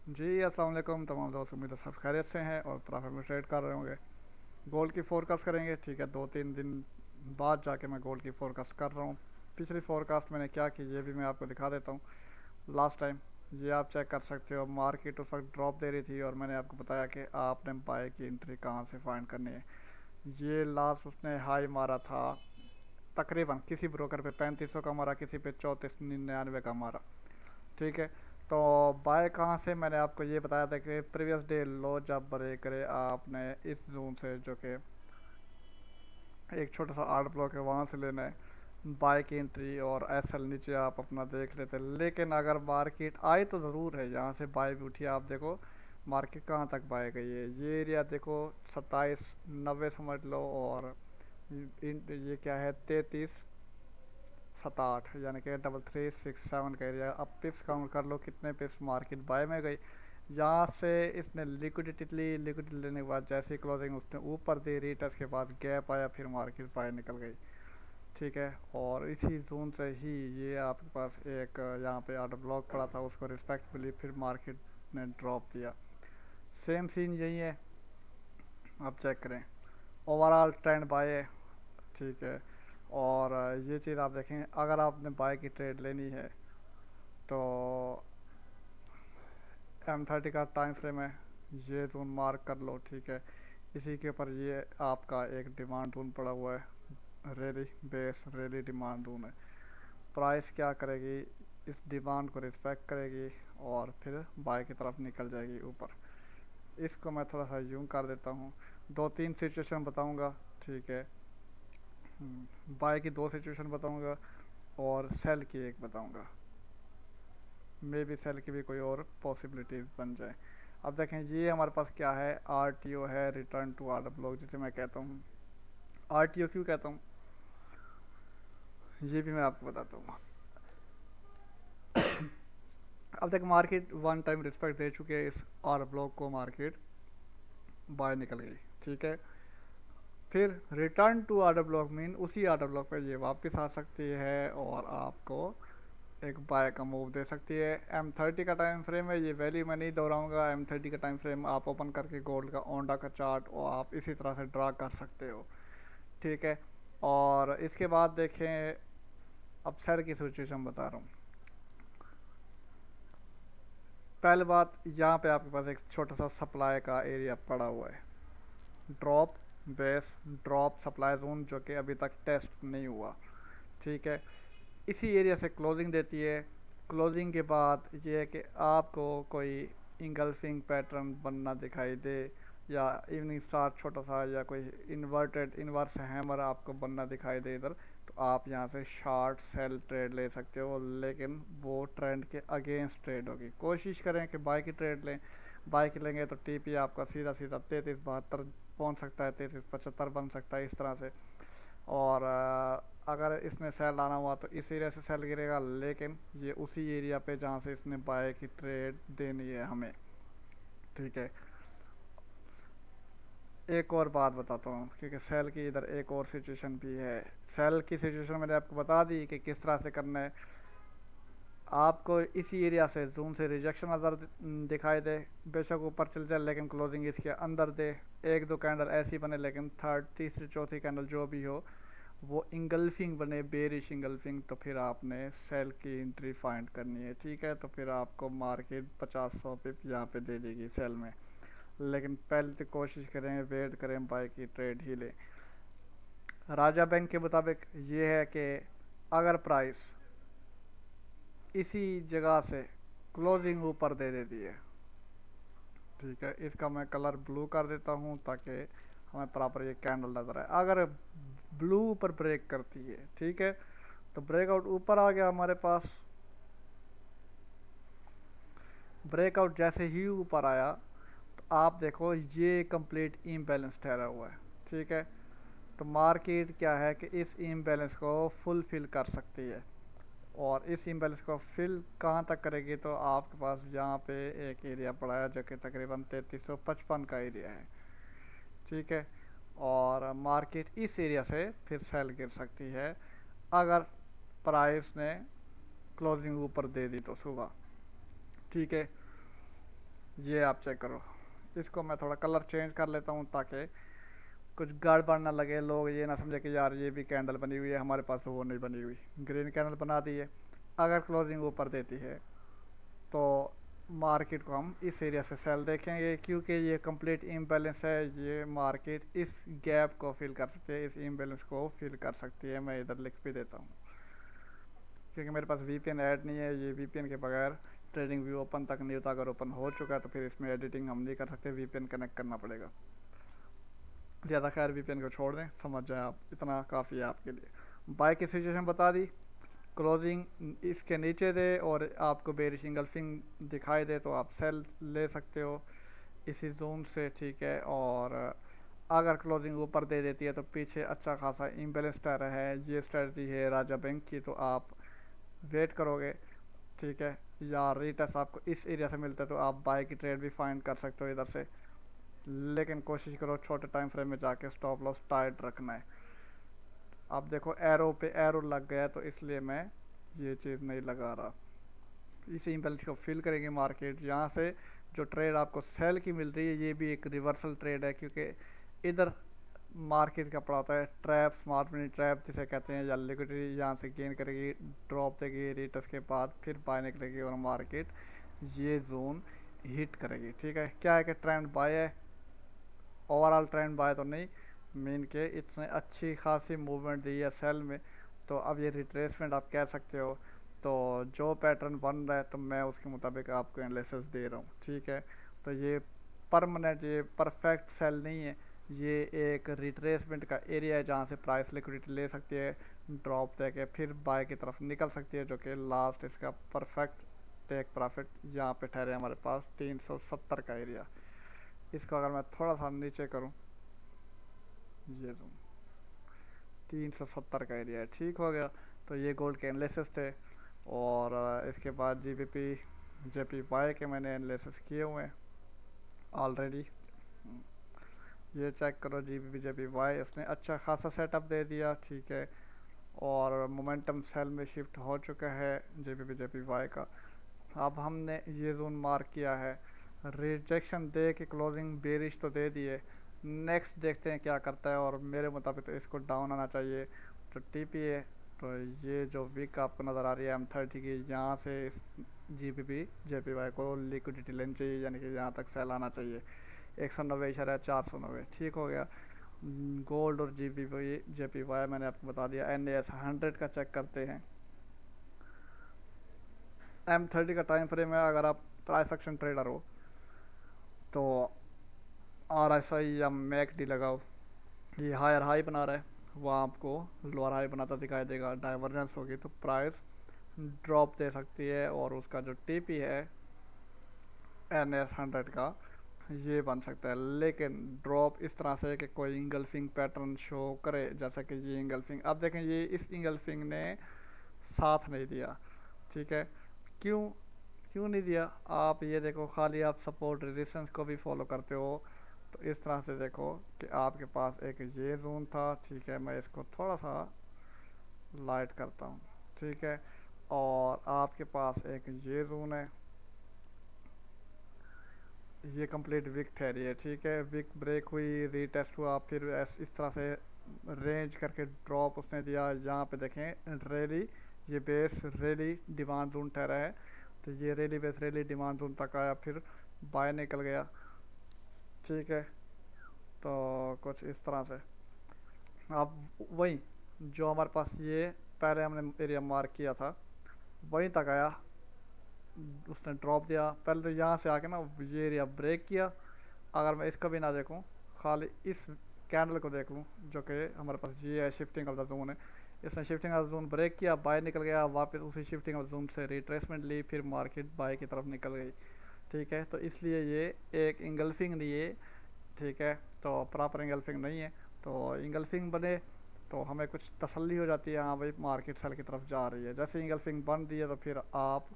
जी अस्सलाम वालेकुम तमाम दोस्त, उम्मीद है सब खैरियत से हैं और प्रॉफिट में ट्रेड कर रहे होंगे। गोल्ड की फोरकास्ट करेंगे, ठीक है। 2-3 दिन बाद जाके मैं गोल्ड की फोरकास्ट कर रहा हूँ। पिछली फोरकास्ट मैंने क्या की ये भी मैं आपको दिखा देता हूँ। लास्ट टाइम ये आप चेक कर सकते हो, मार्केट उस वक्त ड्रॉप दे रही थी और मैंने आपको बताया कि आपने बाय की एंट्री कहाँ से फाइंड करनी है। ये लास्ट उसने हाई मारा था तकरीबन, किसी ब्रोकर पे 3500 का मारा, किसी पे 3499 का मारा, ठीक है। तो बाय कहाँ से, मैंने आपको ये बताया था कि प्रीवियस डे लो जब ब्रेक करे आपने इस जोन से, जो कि एक छोटा सा आर्ट ब्लॉक है, वहाँ से लेना है बाय की एंट्री। और एस एल नीचे आप अपना देख लेते, लेकिन अगर मार्केट आए तो ज़रूर है यहाँ से बाय भी उठी। आप देखो मार्केट कहाँ तक बाय गई है, ये एरिया देखो 2790 समझ लो, और ये क्या है 3367, यानी कि 3367 का एरिया। अब पिप्स काउंट कर लो कितने पिप्स मार्केट बाय में गई। यहाँ से इसने लिक्विडिटी लेने के बाद जैसी क्लोजिंग उसने ऊपर दी, रीटर्स के बाद गैप आया, फिर मार्केट बाय निकल गई, ठीक है। और इसी जोन से ही ये आपके पास एक यहाँ पे ऑर्डर ब्लॉक पड़ा था, उसको रिस्पेक्टफुली फिर मार्केट ने ड्रॉप दिया। सेम सीन यही है, आप चेक करें ओवरऑल ट्रेंड बाय है, ठीक है। और ये चीज़ आप देखें, अगर आपने बाय की ट्रेड लेनी है तो M30 का टाइम फ्रेम है, ये जोन मार्क कर लो, ठीक है। इसी के ऊपर ये आपका एक डिमांड जोन पड़ा हुआ है, रेली बेस रेली डिमांड जोन है। प्राइस क्या करेगी, इस डिमांड को रिस्पेक्ट करेगी और फिर बाय की तरफ निकल जाएगी ऊपर। इसको मैं थोड़ा सा यूं कर देता हूँ, 2-3 सिचुएशन बताऊँगा, ठीक है। बाय की 2 सिचुएशन बताऊँगा और सेल की एक बताऊँगा, मे बी सेल की भी कोई और पॉसिबिलिटीज़ बन जाए। अब देखें ये हमारे पास क्या है, आर टी ओ है, रिटर्न टू आर्डर ब्लॉक जिसे मैं कहता हूँ। आर टी ओ क्यों कहता हूँ ये भी मैं आपको बताता हूँ। अब तक मार्केट वन टाइम रिस्पेक्ट दे चुके हैं इस आर ब्लॉक को, मार्केट बाय निकल गई, ठीक है। फिर return to order block mean उसी आर्डर ब्लॉक पर ये वापस आ सकती है और आपको एक बाय का मूव दे सकती है। M30 का टाइम फ्रेम है, ये वैल्यू मैं नहीं दोहराऊंगा। M30 का टाइम फ्रेम आप ओपन करके गोल्ड का ओंडा का चार्ट और आप इसी तरह से ड्रा कर सकते हो, ठीक है। और इसके बाद देखें, अब सर की सिचुएशन बता रहा हूँ। पहले बात, यहाँ पे आपके पास एक छोटा सा सप्लाई का एरिया पड़ा हुआ है, drop base drop supply zone, जो कि अभी तक टेस्ट नहीं हुआ, ठीक है। इसी एरिया से क्लोजिंग देती है। क्लोजिंग के बाद ये है कि आपको कोई इंगल्फिंग पैटर्न बनना दिखाई दे, या इवनिंग स्टार छोटा सा, या कोई इन्वर्टेड इन्वर्स हैमर आपको बनना दिखाई दे इधर, तो आप यहाँ से शॉर्ट सेल ट्रेड ले सकते हो, लेकिन वो ट्रेंड के अगेंस्ट ट्रेड होगी। कोशिश करें कि बाय की ट्रेड लें, बाय की लेंगे तो टीपी आपका सीधा सीधा 3372 पहुँच सकता है, 3375 बन सकता है इस तरह से। और अगर इसने सेल आना हुआ तो इस एरिया से सेल गिरेगा, लेकिन ये उसी एरिया पे जहाँ से इसने बाय की ट्रेड देनी है हमें, ठीक है। एक और बात बताता हूँ, क्योंकि सेल की इधर एक और सिचुएशन भी है। सेल की सिचुएशन मैंने आपको बता दी कि किस तरह से करना है। आपको इसी एरिया से जून से रिजेक्शन अदर दिखाई दे, बेशक ऊपर चल जाए लेकिन क्लोजिंग इसके अंदर दे, एक दो कैंडल ऐसी बने लेकिन थर्ड तीसरी चौथी कैंडल जो भी हो वो इंगल्फिंग बने, बेरिश इंगल्फिंग, तो फिर आपने सेल की एंट्री फाइंड करनी है, ठीक है। तो फिर आपको मार्केट 50-100 पिप यहाँ पे दे देगी सेल में, लेकिन पहले तो कोशिश करें वेट करें बाय की ट्रेड ही लें। राजा बैंक के मुताबिक ये है कि अगर प्राइस इसी जगह से क्लोजिंग ऊपर दे देती है, ठीक है, इसका मैं कलर ब्लू कर देता हूँ ताकि हमें प्रॉपर ये कैंडल नज़र आए। अगर ब्लू ऊपर ब्रेक करती है, ठीक है, तो ब्रेकआउट ऊपर आ गया हमारे पास। ब्रेकआउट जैसे ही ऊपर आया तो आप देखो ये कंप्लीट इम्बैलेंस ठहरा हुआ है, ठीक है। तो मार्केट क्या है कि इस इम्बैलेंस को फुलफिल कर सकती है, और इस इम्बैलेंस को फिल कहाँ तक करेगी, तो आपके पास यहाँ पे एक एरिया पड़ा है जो कि तकरीबन 3355 का एरिया है, ठीक है। और मार्केट इस एरिया से फिर सेल गिर सकती है अगर प्राइस ने क्लोजिंग ऊपर दे दी तो सुबह, ठीक है। ये आप चेक करो। इसको मैं थोड़ा कलर चेंज कर लेता हूँ ताकि कुछ गड़बड़ ना लगे, लोग ये ना समझे कि यार ये भी कैंडल बनी हुई है, हमारे पास तो वो नहीं बनी हुई। ग्रीन कैंडल बना दी है। अगर क्लोजिंग ऊपर देती है तो मार्केट को हम इस एरिया से सेल देखेंगे, क्योंकि ये कंप्लीट इम्बैलेंस है। ये मार्केट इस गैप को फिल कर सकती है, इस इम्बैलेंस को फिल कर सकती है। मैं इधर लिख भी देता हूँ, क्योंकि मेरे पास वीपीएन ऐड नहीं है। ये वीपीएन के बगैर ट्रेडिंग व्यू ओपन तक नहीं होता। अगर ओपन हो चुका है तो फिर इसमें एडिटिंग हम नहीं कर सकते, वीपीएन कनेक्ट करना पड़ेगा। ज़्यादा खैर वीपीएन को छोड़ दें, समझ जाए आप, इतना काफ़ी है आपके लिए। बाय की सिचुएशन बता दी, क्लोजिंग इसके नीचे दे और आपको बेरिश इंगल्फिंग दिखाई दे तो आप सेल ले सकते हो इसी जोन से, ठीक है। और अगर क्लोजिंग ऊपर दे देती है तो पीछे अच्छा खासा इम्बेलेंस रहा है। ये स्ट्रेटजी है राजा बैंक की, तो आप वेट करोगे, ठीक है। या रिटेस्ट आपको इस एरिया से मिलता है तो आप बाय की ट्रेड भी फाइंड कर सकते हो इधर से, लेकिन कोशिश करो छोटे टाइम फ्रेम में जाके स्टॉप लॉस टाइट रखना है। अब देखो एरो पे एरो लग गया, तो इसलिए मैं ये चीज़ नहीं लगा रहा। इसी इम्बैलेंस को फिल करेंगे मार्केट। यहाँ से जो ट्रेड आपको सेल की मिल रही है ये भी एक रिवर्सल ट्रेड है, क्योंकि इधर मार्केट का पड़ा होता है ट्रैप, स्मार्ट मनी ट्रैप जिसे कहते हैं, या लिक्विडिटी यहाँ से गेन करेगी, ड्रॉप देगी रिटर्स के बाद, फिर बाय निकलेगी और मार्केट ये जोन हिट करेगी, ठीक है। क्या है कि ट्रेंड बाय है, ओवरऑल ट्रेंड बाय तो नहीं, मीन के इतने अच्छी खासी मूवमेंट दी है सेल में, तो अब ये रिट्रेसमेंट आप कह सकते हो। तो जो पैटर्न बन रहा है तो मैं उसके मुताबिक आपको एनालिसिस दे रहा हूँ, ठीक है। तो ये परमानेंट, ये परफेक्ट सेल नहीं है, ये एक रिट्रेसमेंट का एरिया है जहाँ से प्राइस लिक्विडिटी ले सकती है, ड्रॉप दे के फिर बाय की तरफ निकल सकती है, जो कि लास्ट इसका परफेक्ट टेक प्रॉफिट यहाँ पे ठहरे हमारे पास 370 का एरिया। इसको अगर मैं थोड़ा सा नीचे करूँ, ये जो 370 का एरिया है, ठीक हो गया। तो ये गोल्ड के एनालिसिस थे। और इसके बाद जीबीपी जेपीवाई के मैंने एनालिसिस किए हुए हैं ऑलरेडी। ये चेक करो, जीबीपी जेपीवाई इसने अच्छा खासा सेटअप दे दिया, ठीक है। और मोमेंटम सेल में शिफ्ट हो चुका है जीबीपी जेपीवाई का। अब हमने ये जोन मार्क किया है, रिजेक्शन दे के क्लोजिंग बेरिश तो दे दिए। नेक्स्ट देखते हैं क्या करता है, और मेरे मुताबिक तो इसको डाउन आना चाहिए। तो टीपी है, तो ये जो वीक आपको नज़र आ रही है M30 की, यहाँ से इस जीबीपी जेपीवाई को लिक्विडिटी लेनी चाहिए, यानी कि यहाँ तक सेल आना चाहिए 190 490, ठीक हो गया। गोल्ड और जेपीवाई मैंने आपको बता दिया। NAS 100 का चेक करते हैं। M30 का टाइम फ्रेम है, अगर आप प्राइस एक्शन ट्रेडर हो तो RSI या MACD लगाओ। ये हायर हाई बना रहा है, वहाँ आपको लोअर हाई बनाता दिखाई देगा। डाइवर्जेंस होगी तो प्राइस ड्रॉप दे सकती है, और उसका जो टीपी है NAS 100 का ये बन सकता है, लेकिन ड्रॉप इस तरह से कि कोई इंगल्फिंग पैटर्न शो करे, जैसा कि ये इंगल्फिंग। अब देखें, ये इस इंगल्फिंग ने साथ नहीं दिया, ठीक है। क्यों क्यों नहीं दिया? आप ये देखो, खाली आप सपोर्ट रेजिस्टेंस को भी फॉलो करते हो, तो इस तरह से देखो कि आपके पास एक ये जोन था, ठीक है। मैं इसको थोड़ा सा लाइट करता हूँ, ठीक है। और आपके पास एक ये जोन है, ये कंप्लीट विक ठहरी है, ठीक है। विक ब्रेक हुई, रीटेस्ट हुआ, फिर इस तरह से रेंज करके ड्रॉप उसने दिया। यहाँ पे देखें रैली, ये बेस रैली डिमांड जोन ठहरा है, तो ये rally base rally demand zone तक आया, फिर बाय निकल गया, ठीक है। तो कुछ इस तरह से अब वही जो हमारे पास ये पहले हमने एरिया मार्क किया था वहीं तक आया, उसने ड्रॉप दिया। पहले तो यहाँ से आके ना ये एरिया ब्रेक किया। अगर मैं इसका भी ना देखूँ, खाली इस कैंडल को देख लूँ, जो कि हमारे पास ये है शिफ्टिंग ऑफ द जोन है, इसने शिफ्टिंग ऑफ जोन ब्रेक किया, बाय निकल गया, वापस उसी शिफ्टिंग ऑफ जोन से रिट्रेसमेंट ली, फिर मार्केट बाय की तरफ निकल गई, ठीक है। तो इसलिए ये एक इंगल्फिंग नहीं है, ठीक है। तो प्रॉपर इंगल्फिंग नहीं है। तो इंगल्फिंग बने तो हमें कुछ तसल्ली हो जाती है, हाँ भाई मार्केट सेल की तरफ जा रही है। जैसे इंगल्फिंग बन रही है तो फिर आप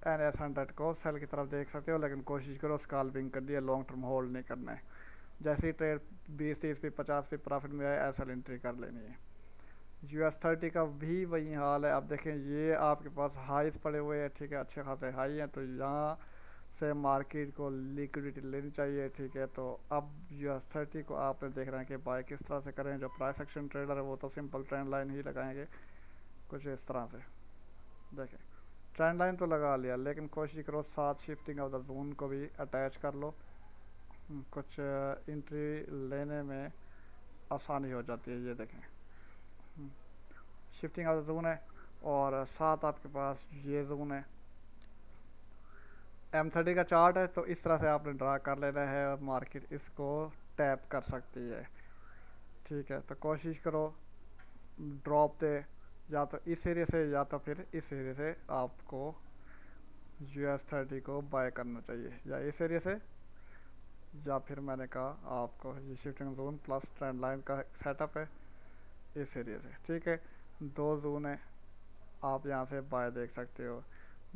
NAS 100 को सेल की तरफ देख सकते हो, लेकिन कोशिश करो स्काल्पिंग कर दिया, लॉन्ग टर्म होल्ड नहीं करना है। जैसे ही ट्रेड 20 30 पे 50 पे प्रॉफिट में आए, ऐसा एंट्री कर लेनी है। US30 का भी वही हाल है। अब देखें, ये आपके पास हाईस पड़े हुए हैं, ठीक है, अच्छे खासे हाई हैं, तो यहाँ से मार्केट को लिक्विडिटी लेनी चाहिए, ठीक है। तो अब US30 को आपने देख रहे हैं कि बाय किस तरह से करें। जो प्राइस एक्शन ट्रेडर है वो तो सिंपल ट्रेंड लाइन ही लगाएंगे कुछ इस तरह से। देखें, ट्रेंड लाइन तो लगा लिया, लेकिन कोशिश करो साथ शिफ्टिंग ऑफ द जोन को भी अटैच कर लो। कुछ एंट्री लेने में आसानी हो जाती है। ये देखें, शिफ्टिंग ऑफ द जोन है और साथ आपके पास ये जोन है। M30 का चार्ट है, तो इस तरह से आपने ड्रा कर लेना है और मार्केट इसको टैप कर सकती है, ठीक है। तो कोशिश करो ड्रॉप दे, या तो इस एरिया से या तो फिर इस एरिया से आपको US30 को बाय करना चाहिए, या इस एरिया से, या फिर मैंने कहा आपको ये shifting zone plus trend line का सेटअप है इस एरिया से, ठीक है। दो जोन है, आप यहाँ से बाय देख सकते हो।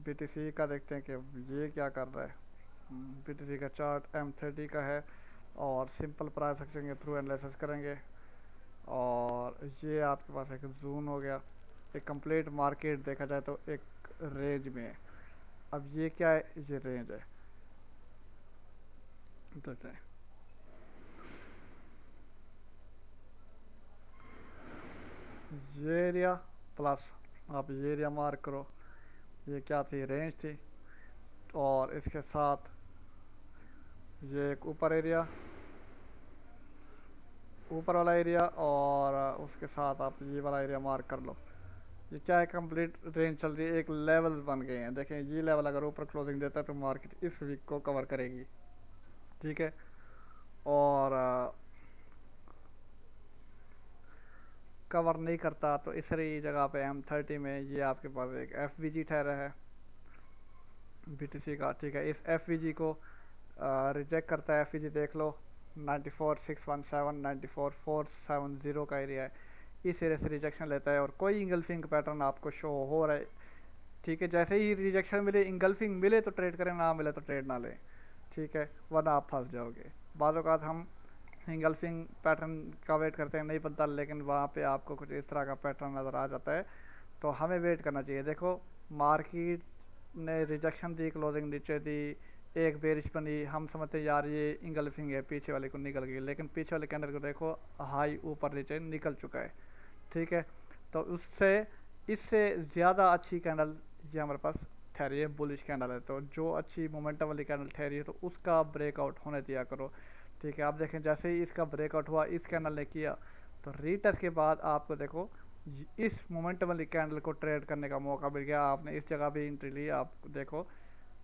BTC का देखते हैं कि ये क्या कर रहा है। BTC का चार्ट M30 का है और सिंपल प्राइस एक्शन के थ्रू एनालिसिस करेंगे। और ये आपके पास एक जोन हो गया। एक कंप्लीट मार्केट देखा जाए तो एक रेंज में है। अब ये क्या है, ये रेंज है, तो क्या है, ये एरिया प्लस आप ये एरिया मार्क करो। ये क्या थी, रेंज थी, और इसके साथ ये एक ऊपर एरिया, ऊपर वाला एरिया, और उसके साथ आप ये वाला एरिया मार्क कर लो। ये क्या है, कंप्लीट रेंज चल रही है, एक लेवल बन गए हैं। देखें, ये लेवल अगर ऊपर क्लोजिंग देता है तो मार्केट इस वीक को कवर करेगी, ठीक है। और कवर नहीं करता तो इस जगह पे M30 में ये आपके पास एक FVG ठहरा है BTC का, ठीक है। इस FVG को रिजेक्ट करता है। FVG देख लो 94,617 94,470 का एरिया है। इस एरिया से रिजेक्शन लेता है और कोई इंगल्फिंग पैटर्न आपको शो हो रहा है, ठीक है। जैसे ही रिजेक्शन मिले, इंगल्फिंग मिले तो ट्रेड करें, ना मिले तो ट्रेड ना लें, ठीक है, वरना आप फंस जाओगे। बाद औक़ात हम इंगल्फिंग पैटर्न का वेट करते हैं, नहीं बनता, लेकिन वहाँ पे आपको कुछ इस तरह का पैटर्न नज़र आ जाता है, तो हमें वेट करना चाहिए। देखो, मार्केट ने रिजेक्शन दी, क्लोजिंग नीचे दी, एक बेरिश बनी, हम समझते हैं यार ये इंगल्फिंग है, पीछे वाले को निकल गई, लेकिन पीछे वाले कैंडल को देखो, हाई ऊपर नीचे निकल चुका है, ठीक है। तो उससे इससे ज़्यादा अच्छी कैंडल ये हमारे पास ठहरी है, बुलिश कैंडल है। तो जो अच्छी मोमेंटम वाली कैंडल ठहरी है तो उसका ब्रेकआउट होने दिया करो, ठीक है। आप देखें, जैसे ही इसका ब्रेकआउट हुआ, इस कैंडल ने किया, तो रीटेस्ट के बाद आपको देखो इस मोमेंटम वाली कैंडल को ट्रेड करने का मौका मिल गया। आपने इस जगह भी एंट्री ली, आप देखो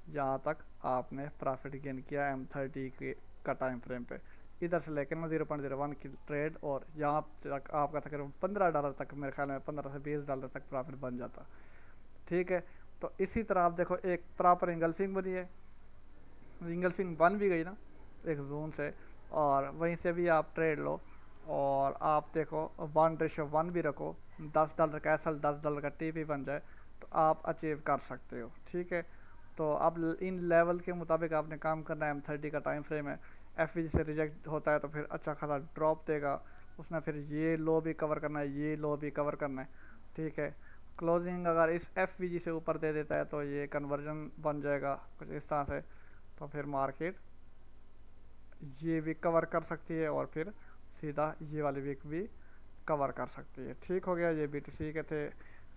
यहाँ तक आपने प्रॉफिट गेन किया M30 के का टाइम फ्रेम पे। इधर से लेकर ना 0.01 की ट्रेड, और यहाँ तक आपका तकरीबन $15 तक, मेरे ख्याल में $15 से $20 तक प्रॉफिट बन जाता, ठीक है। तो इसी तरह आप देखो, एक प्रॉपर इंगल्फिंग बनी है, इंगल्फिंग बन भी गई ना एक जोन से, और वहीं से भी आप ट्रेड लो। और आप देखो 1:1 भी रखो, $10 का एसएल, $10 का टीपी बन जाए तो आप अचीव कर सकते हो, ठीक है। तो अब इन लेवल के मुताबिक आपने काम करना है। M30 का टाइम फ्रेम है, FVG से रिजेक्ट होता है तो फिर अच्छा खासा ड्रॉप देगा, उसने फिर ये लो भी कवर करना है, ये लो भी कवर करना है, ठीक है। क्लोजिंग अगर इस FVG से ऊपर दे देता है तो ये कन्वर्जन बन जाएगा कुछ इस तरह से, तो फिर मार्केट ये वीक कवर कर सकती है और फिर सीधा ये वाली वीक भी कवर कर सकती है, ठीक हो गया। ये BTC के थे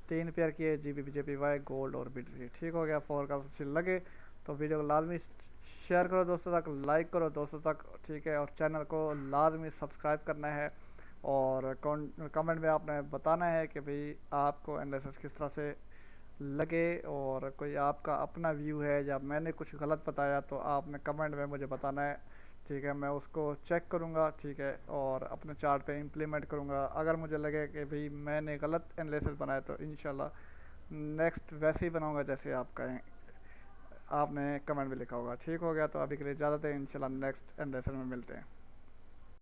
3 पेयर किए, GBP JPY गोल्ड और BTC, ठीक हो गया। फोरकास्ट अच्छी लगे तो वीडियो को लाजमी शेयर करो दोस्तों तक, लाइक करो दोस्तों तक, ठीक है। और चैनल को लाजमी सब्सक्राइब करना है, और कमेंट में आपने बताना है कि भाई आपको एनालिसिस किस तरह से लगे, और कोई आपका अपना व्यू है या मैंने कुछ गलत बताया तो आपने कमेंट में मुझे बताना है, ठीक है। मैं उसको चेक करूँगा, ठीक है, और अपने चार्ट पे इम्प्लीमेंट करूँगा। अगर मुझे लगे कि भाई मैंने गलत एनालिसिस बनाया तो इंशाल्लाह नेक्स्ट वैसे ही बनाऊँगा जैसे आप कहें, आपने कमेंट में लिखा होगा, ठीक हो गया। तो अभी के लिए इजाज़त है, इंशाल्लाह नेक्स्ट एनालिसिस में मिलते हैं।